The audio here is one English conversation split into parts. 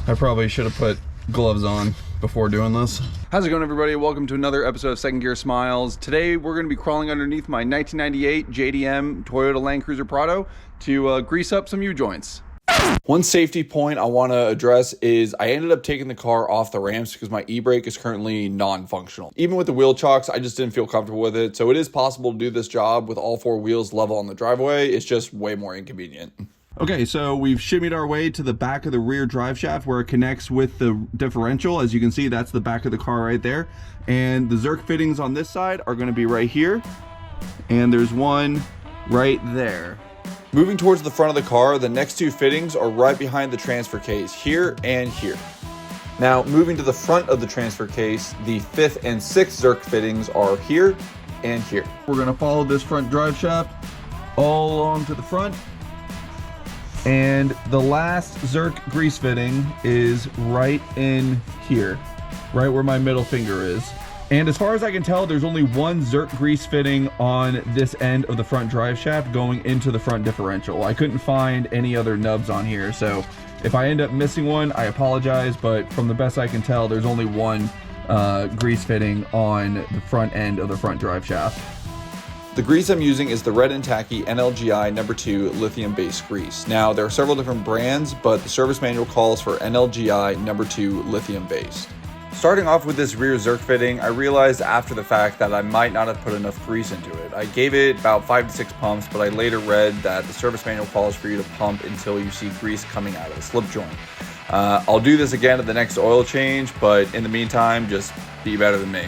I probably should have put gloves on before doing this. How's it going, everybody? Welcome to another episode of Second Gear Smiles. Today we're going to be crawling underneath my 1998 JDM Toyota Land Cruiser Prado to grease up some U-joints. One safety point I want to address is I ended up taking the car off the ramps because my e-brake is currently non-functional. Even with the wheel chocks, I just didn't feel comfortable with it. So it is possible to do this job with all four wheels level on the driveway. It's just way more inconvenient. Okay, so we've shimmied our way to the back of the rear drive shaft where it connects with the differential. As you can see, that's the back of the car right there. And the Zerk fittings on this side are going to be right here. And there's one right there. Moving towards the front of the car, the next two fittings are right behind the transfer case, here and here. Now, moving to the front of the transfer case, the 5th and 6th Zerk fittings are here and here. We're going to follow this front drive shaft all along to the front. And the last Zerk grease fitting is right in here, right where my middle finger is. And as far as I can tell, there's only one Zerk grease fitting on this end of the front drive shaft going into the front differential. I couldn't find any other nubs on here, so if I end up missing one, I apologize, but from the best I can tell, there's only one grease fitting on the front end of the front drive shaft. The grease I'm using is the Red and Tacky NLGI No. 2 lithium-based grease. Now, there are several different brands, but the service manual calls for NLGI No. 2 lithium-based. Starting off with this rear Zerk fitting, I realized after the fact that I might not have put enough grease into it. I gave it about 5 to 6 pumps, but I later read that the service manual calls for you to pump until you see grease coming out of the slip joint. I'll do this again at the next oil change, but in the meantime, just be better than me.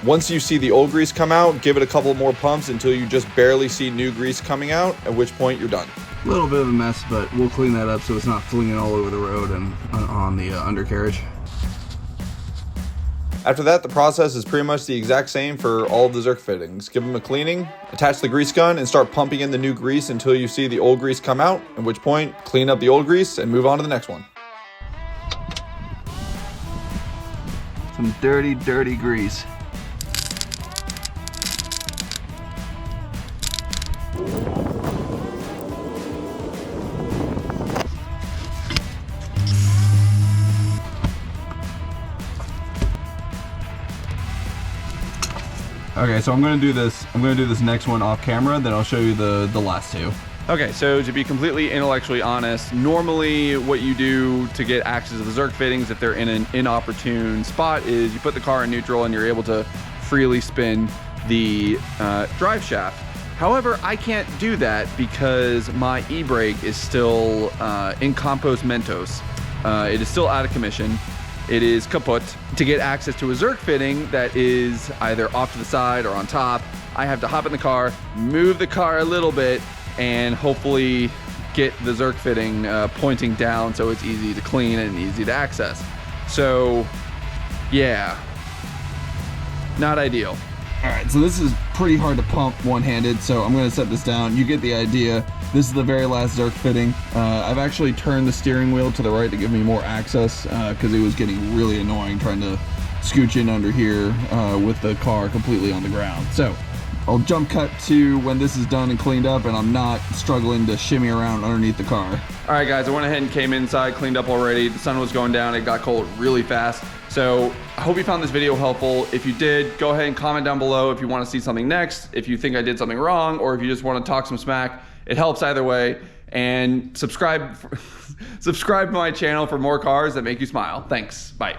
Once you see the old grease come out, give it a couple more pumps until you just barely see new grease coming out, at which point you're done. A little bit of a mess, but we'll clean that up so it's not flinging all over the road and on the undercarriage. After that, the process is pretty much the exact same for all of the Zerk fittings. Give them a cleaning, attach the grease gun, and start pumping in the new grease until you see the old grease come out, at which point clean up the old grease and move on to the next one. Some dirty, dirty grease. Okay, so I'm gonna do this next one off camera, then I'll show you the last two. Okay, so to be completely intellectually honest, normally what you do to get access to the Zerk fittings if they're in an inopportune spot is you put the car in neutral and you're able to freely spin the drive shaft. However, I can't do that because my e-brake is still in compost mentos. It is still out of commission. It is kaput. To get access to a Zerk fitting that is either off to the side or on top, I have to hop in the car, move the car a little bit, and hopefully get the Zerk fitting pointing down so it's easy to clean and easy to access. So, yeah, not ideal. All right, so this is pretty hard to pump one-handed, so I'm gonna set this down. You get the idea. This is the very last Zerk fitting. I've actually turned the steering wheel to the right to give me more access because it was getting really annoying trying to scooch in under here with the car completely on the ground. So I'll jump cut to when this is done and cleaned up and I'm not struggling to shimmy around underneath the car. All right, guys, I went ahead and came inside, cleaned up already. The sun was going down, it got cold really fast. So I hope you found this video helpful. If you did, go ahead and comment down below if you want to see something next, if you think I did something wrong, or if you just want to talk some smack. It helps either way. And subscribe to my channel for more cars that make you smile. Thanks. Bye.